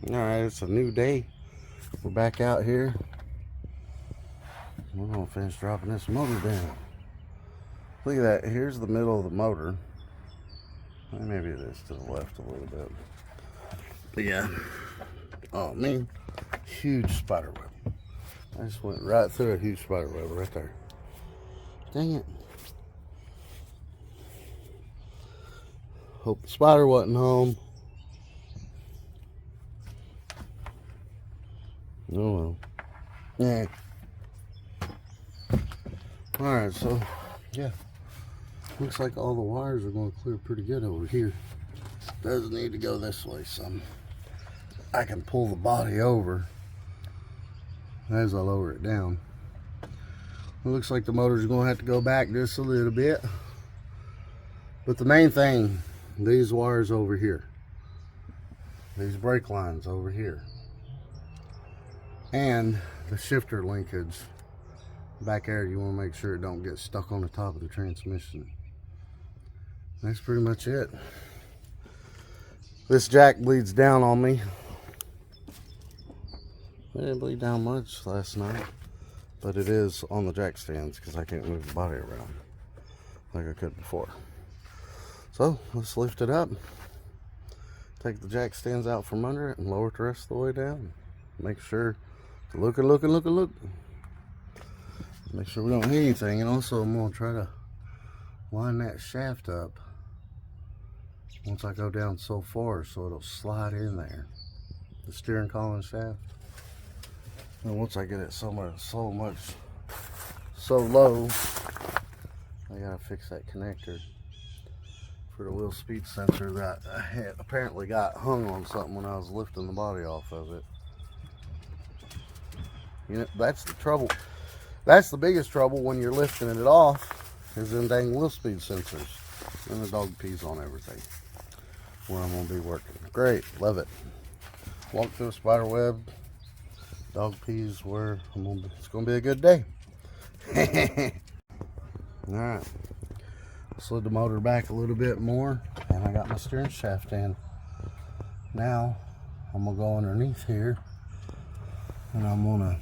Alright, it's a new day. We're back out here. We're gonna finish dropping this motor down. Look at that. Here's the middle of the motor. Maybe it is to the left a little bit. But yeah. Oh man, huge spider web. I just went right through a huge spider web right there. Dang it. Hope the spider wasn't home. Oh well. Yeah. Alright, so yeah. Looks like all the wires are going to clear pretty good over here. Does need to go this way some. I can pull the body over as I lower it down. It looks like the motor's going to have to go back just a little bit. But the main thing, these wires over here. These brake lines over here. And the shifter linkage back there, you want to make sure it don't get stuck on the top of the transmission. That's pretty much it. This jack bleeds down on me. It didn't bleed down much last night, but it is on the jack stands because I can't move the body around like I could before. So let's lift it up, take the jack stands out from under it, and lower it the rest of the way down. Make sure, look. Make sure we don't hit anything, and also I'm going to try to line that shaft up once I go down so far so it'll slide in there, the steering column shaft. And once I get it so low, I gotta fix that connector for the wheel speed sensor that I had apparently got hung on something when I was lifting the body off of it. You know, that's the trouble. That's the biggest trouble when you're lifting it off, is them dang wheel speed sensors. And the dog pees on everything where I'm going to be working. Great, love it. Walk through a spider web, dog pees where it's going to be a good day. Alright, slid the motor back a little bit more, and I got my steering shaft in. Now, I'm going to go underneath here, and I'm going to,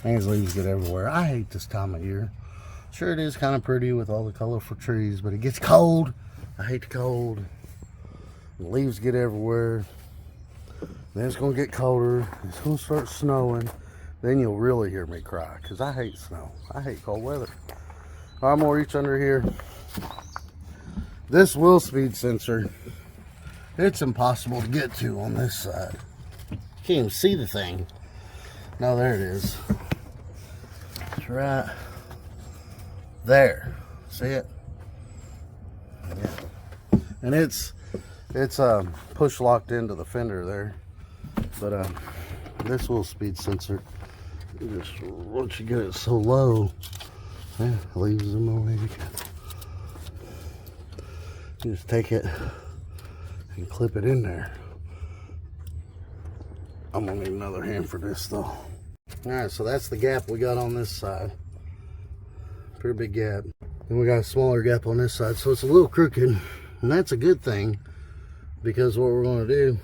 these leaves get everywhere. I hate this time of year. Sure, it is kind of pretty with all the colorful trees, but it gets cold. I hate the cold. The leaves get everywhere. Then it's going to get colder. It's going to start snowing. Then you'll really hear me cry, because I hate snow. I hate cold weather. All right, I'm going to reach under here. This wheel speed sensor, it's impossible to get to on this side. You can't even see the thing. No, there it is. It's right there. See it? Yeah. And it's push locked into the fender there. But this wheel speed sensor, just once you get it so low, yeah, leaves them away again. You just take it and clip it in there. I'm gonna need another hand for this though. Alright, so that's the gap we got on this side. Pretty big gap. And we got a smaller gap on this side, so it's a little crooked. And that's a good thing, because what we're going to do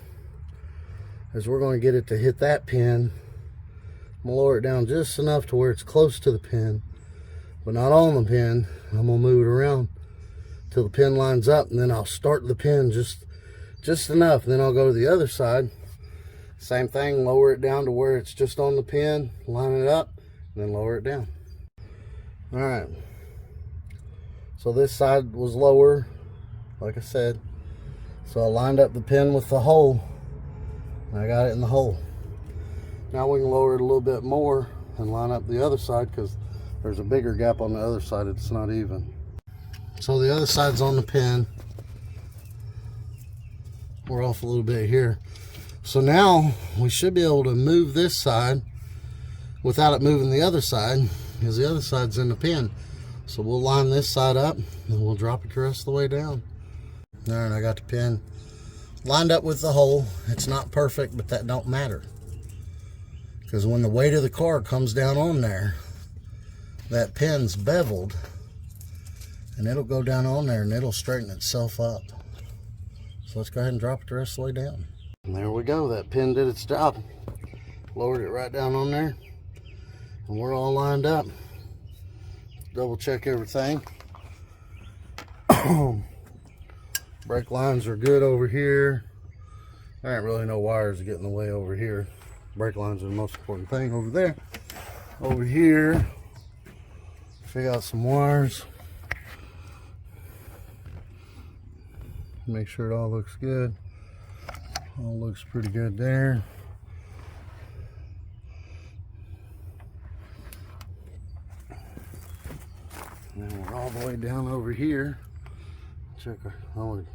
is we're going to get it to hit that pin. I'm going to lower it down just enough to where it's close to the pin, but not on the pin. I'm going to move it around till the pin lines up, and then I'll start the pin just enough. And then I'll go to the other side. Same thing, lower it down to where it's just on the pin, line it up, and then lower it down. Alright, so this side was lower, like I said. So I lined up the pin with the hole, and I got it in the hole. Now we can lower it a little bit more and line up the other side, because there's a bigger gap on the other side. It's not even. So the other side's on the pin. We're off a little bit here. So now we should be able to move this side without it moving the other side, because the other side's in the pin. So we'll line this side up and we'll drop it the rest of the way down. All right, I got the pin lined up with the hole. It's not perfect, but that don't matter, because when the weight of the car comes down on there, that pin's beveled, and it'll go down on there and it'll straighten itself up. So let's go ahead and drop it the rest of the way down. And there we go, that pin did its job. Lowered it right down on there. And we're all lined up. Double check everything. Brake lines are good over here. There ain't really no wires that get in the way over here. Brake lines are the most important thing over there. Over here, figure out some wires. Make sure it all looks good. All looks pretty good there. And then we're all the way down over here. Check our only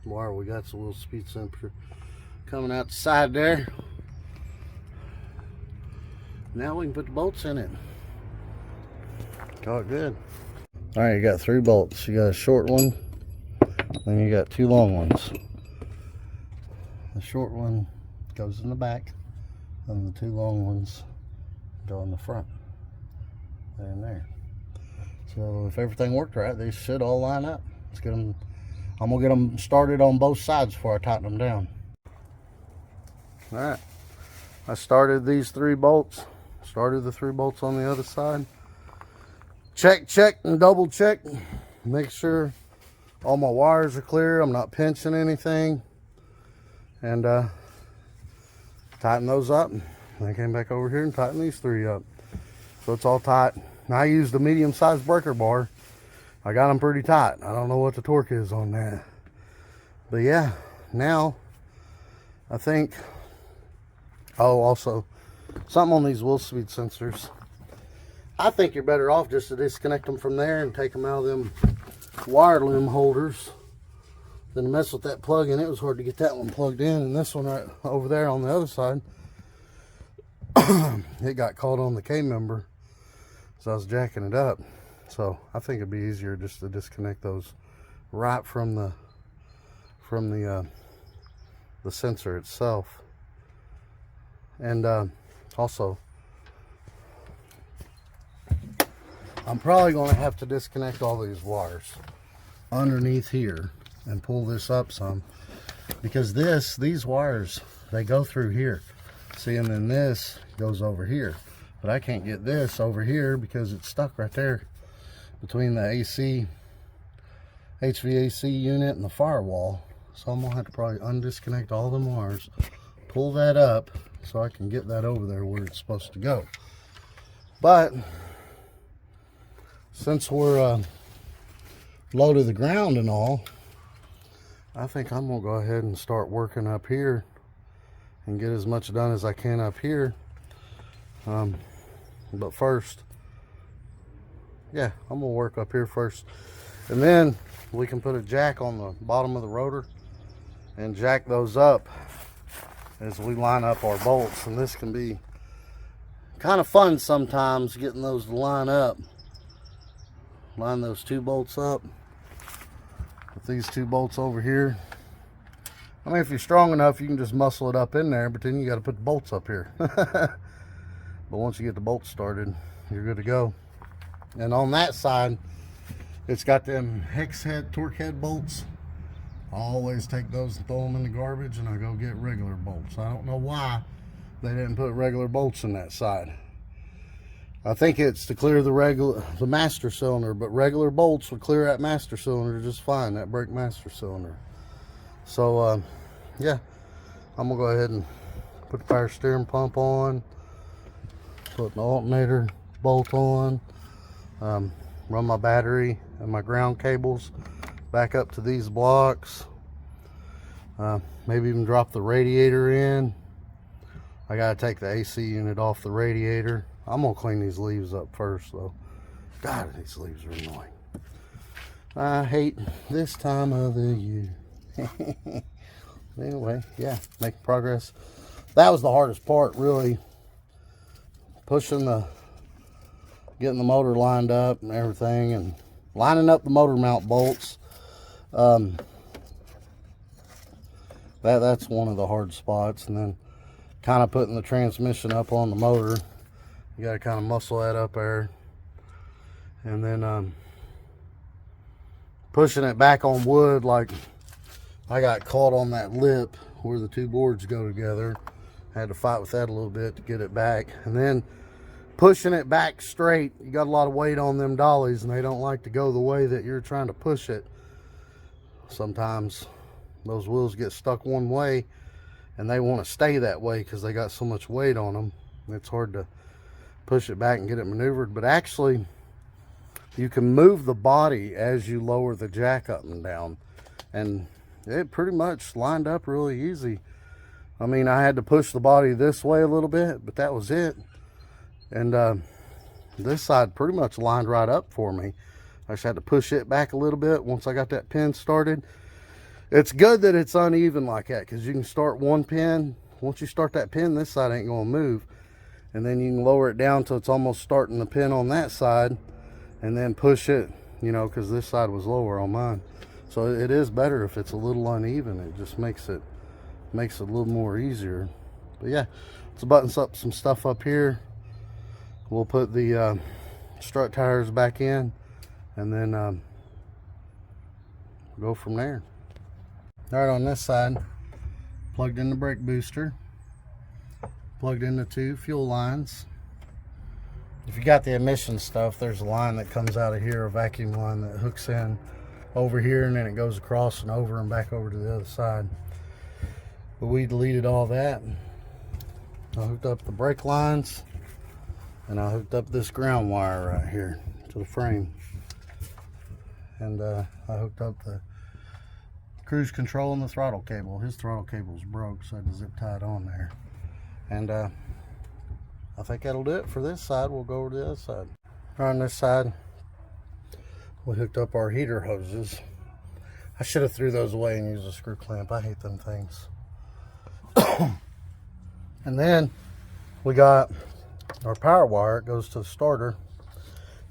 wire we got, so a little speed sensor coming out the side there. Now we can put the bolts in it. Got it good. All right, you got 3 bolts. You got a short one, then you got 2 long ones. The short one goes in the back, and the 2 long ones go in the front. There and there. So if everything worked right, they should all line up. Let's get them. I'm gonna get them started on both sides before I tighten them down. All right, I started these 3 bolts. Started the 3 bolts on the other side. Check, and double check. Make sure all my wires are clear. I'm not pinching anything. And tighten those up. And I came back over here and tightened these 3 up. So it's all tight. Now I used a medium-sized breaker bar. I got them pretty tight. I don't know what the torque is on that. But yeah, now I think, oh, also something on these wheel speed sensors. I think you're better off just to disconnect them from there and take them out of them wire loom holders than to mess with that plug in. It was hard to get that one plugged in, and this one right over there on the other side, it got caught on the K-member, so I was jacking it up. So I think it'd be easier just to disconnect those right from the sensor itself. And also, I'm probably going to have to disconnect all these wires underneath here and pull this up some, because these wires, they go through here. See, and then this goes over here, but I can't get this over here because it's stuck right there between the HVAC unit and the firewall. So I'm gonna have to probably undisconnect all them wires, pull that up so I can get that over there where it's supposed to go. But since we're low to the ground and all, I think I'm gonna go ahead and start working up here and get as much done as I can up here. But first, yeah, I'm gonna work up here first, and then we can put a jack on the bottom of the rotor and jack those up as we line up our bolts. And this can be kind of fun sometimes, getting those to line up. Line those 2 bolts up with these 2 bolts over here. I mean, if you're strong enough, you can just muscle it up in there, but then you got to put the bolts up here. But once you get the bolts started, you're good to go. And on that side, it's got them hex head, torque head bolts. I always take those and throw them in the garbage, and I go get regular bolts. I don't know why they didn't put regular bolts in that side. I think it's to clear the master cylinder, but regular bolts would clear that master cylinder just fine, that brake master cylinder. So yeah, I'm gonna go ahead and put the power steering pump on, put the alternator bolt on, run my battery and my ground cables back up to these blocks, maybe even drop the radiator in. I gotta take the AC unit off the radiator. I'm gonna clean these leaves up first though. God, these leaves are annoying. I hate this time of the year. Anyway, yeah, making progress. That was the hardest part, really. Getting the motor lined up and everything, and lining up the motor mount bolts. That's one of the hard spots. And then kind of putting the transmission up on the motor. You got to kind of muscle that up there. And then pushing it back on wood, like I got caught on that lip where the two boards go together. I had to fight with that a little bit to get it back. And then pushing it back straight, you got a lot of weight on them dollies, and they don't like to go the way that you're trying to push it. Sometimes those wheels get stuck one way, and they want to stay that way because they got so much weight on them. It's hard to push it back and get it maneuvered. But actually, you can move the body as you lower the jack up and down, and it pretty much lined up really easy. I mean, I had to push the body this way a little bit, but that was it. And this side pretty much lined right up for me. I just had to push it back a little bit once I got that pin started. It's good that it's uneven like that, because you can start one pin. Once you start that pin, this side ain't going to move. And then you can lower it down till it's almost starting the pin on that side, and then push it, you know, because this side was lower on mine. So it is better if it's a little uneven. It just makes it a little more easier. But yeah, let's button up some stuff up here. We'll put the strut tires back in, and then go from there. All right, on this side, plugged in the brake booster, plugged in the two fuel lines. If you got the emission stuff, there's a line that comes out of here, a vacuum line that hooks in over here, and then it goes across and over and back over to the other side. But we deleted all that. I hooked up the brake lines, and I hooked up this ground wire right here to the frame. And I hooked up the cruise control and the throttle cable. His throttle cable's broke, so I had to zip tie it on there. And I think that'll do it for this side. We'll go over to the other side. On this side, we hooked up our heater hoses. I should have threw those away and used a screw clamp. I hate them things. And then we got our power wire. It goes to the starter.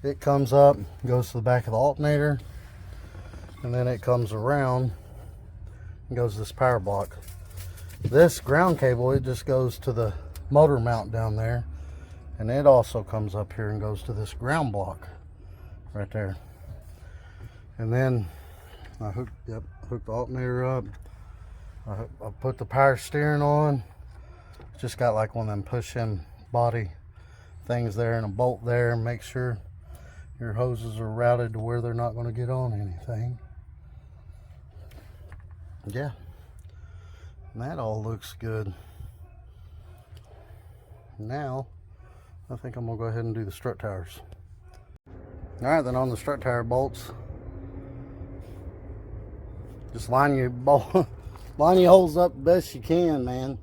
It comes up, goes to the back of the alternator, and then it comes around and goes to this power block. This ground cable, it just goes to the motor mount down there, and it also comes up here and goes to this ground block right there. And then I hooked the alternator up. I put the power steering on. Just got like one of them push-in body things there and a bolt there. Make sure your hoses are routed to where they're not going to get on anything. Yeah, and that all looks good. Now I think I'm gonna go ahead and do the strut tires. All right, then on the strut tire bolts, just line your holes up the best you can, man.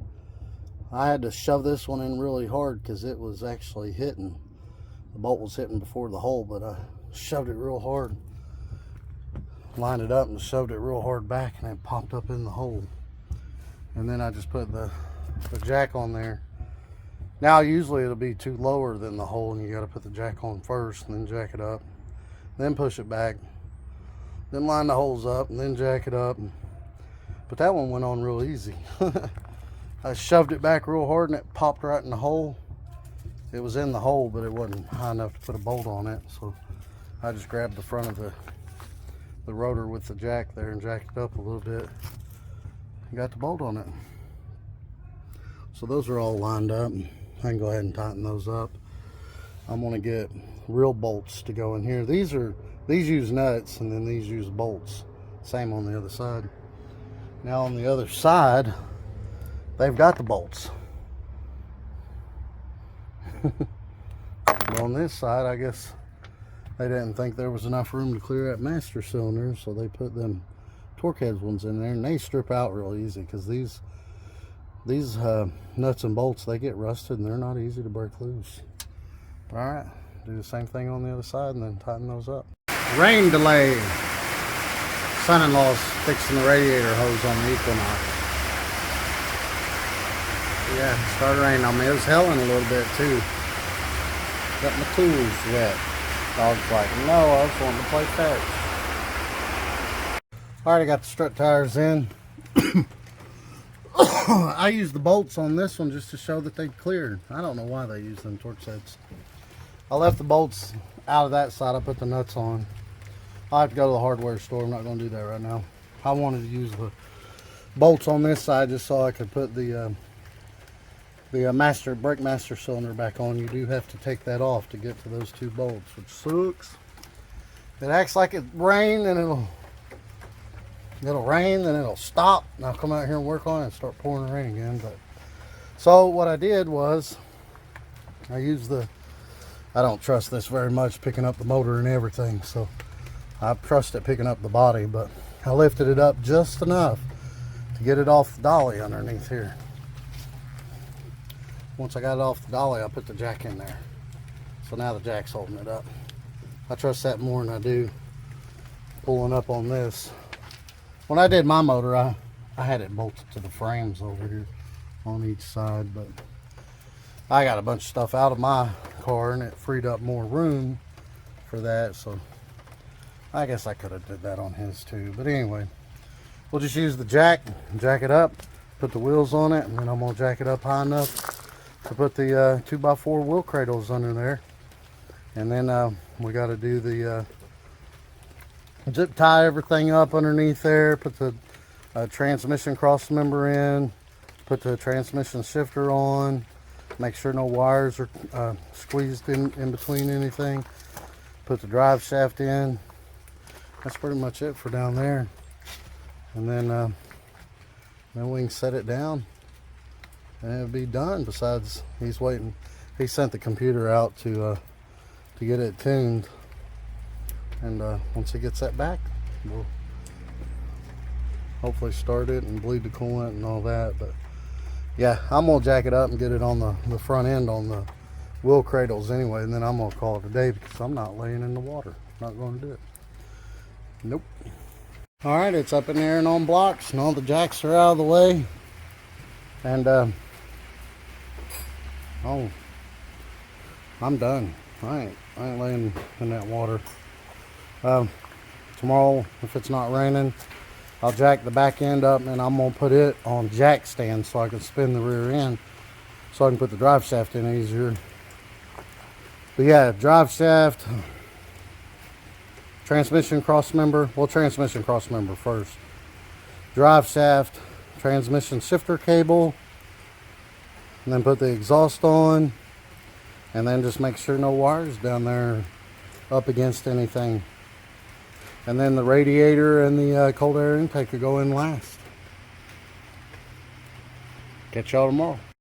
I had to shove this one in really hard because it was actually hitting. The bolt was hitting before the hole, but I shoved it real hard. Lined it up and shoved it real hard back, and it popped up in the hole. And then I just put the jack on there. Now usually it'll be too lower than the hole, and you got to put the jack on first and then jack it up, then push it back, then line the holes up and then jack it up. But that one went on real easy. I shoved it back real hard and it popped right in the hole. It was in the hole, but it wasn't high enough to put a bolt on it, so I just grabbed the front of the rotor with the jack there and jacked it up a little bit and got the bolt on it. So those are all lined up. I can go ahead and tighten those up. I'm going to get real bolts to go in here. These use nuts, and then these use bolts. Same on the other side. Now on the other side, they've got the bolts. But on this side, I guess they didn't think there was enough room to clear that master cylinder, so they put them torque heads ones in there, and they strip out real easy because these nuts and bolts, they get rusted and they're not easy to break loose. All right, do the same thing on the other side and then tighten those up. Rain delay. Son-in-law's fixing the radiator hose on the Equinox. Yeah, it started raining on me. It was hailing a little bit too. Got my tools wet. Dog's like, no, I was wanting to play fetch. Alright, I got the strut tires in. I used the bolts on this one just to show that they cleared. I don't know why they use them torque sets. I left the bolts out of that side. I put the nuts on. I have to go to the hardware store. I'm not going to do that right now. I wanted to use bolts on this side just so I could put the brake master cylinder back on. You do have to take that off to get to those 2 bolts, which sucks. It acts like it rained, and it'll rain, then it'll stop, and I'll come out here and work on it and start pouring rain again. But so what I did was I used I don't trust this very much, picking up the motor and everything, so I trust it picking up the body, but I lifted it up just enough to get it off the dolly underneath here. Once I got it off the dolly, I put the jack in there. So now the jack's holding it up. I trust that more than I do pulling up on this. When I did my motor, I had it bolted to the frames over here on each side, but I got a bunch of stuff out of my car and it freed up more room for that, so I guess I could have did that on his too. But anyway, we'll just use the jack it up, put the wheels on it, and then I'm gonna jack it up high enough to put the 2x4 wheel cradles under there. And then we got to do the zip tie everything up underneath there, put the transmission cross member in, put the transmission shifter on, make sure no wires are squeezed in between anything, put the drive shaft in. That's pretty much it for down there. And then we can set it down and it'll be done. Besides, he's waiting. He sent the computer out to get it tuned, and once he gets that back, we'll hopefully start it and bleed the coolant and all that. But yeah, I'm gonna jack it up and get it on the front end on the wheel cradles anyway, and then I'm gonna call it a day because I'm not laying in the water. Not gonna do it. Nope. All right, it's up in there and on blocks, and all the jacks are out of the way. And oh, I'm done. I ain't laying in that water. Tomorrow, if it's not raining, I'll jack the back end up, and I'm gonna put it on jack stands so I can spin the rear end, so I can put the drive shaft in easier. But yeah, drive shaft, transmission cross member. Well, transmission cross member first. Drive shaft, transmission shifter cable, and then put the exhaust on, and then just make sure no wires down there up against anything. And then the radiator and the cold air intake will go in last. Catch y'all tomorrow.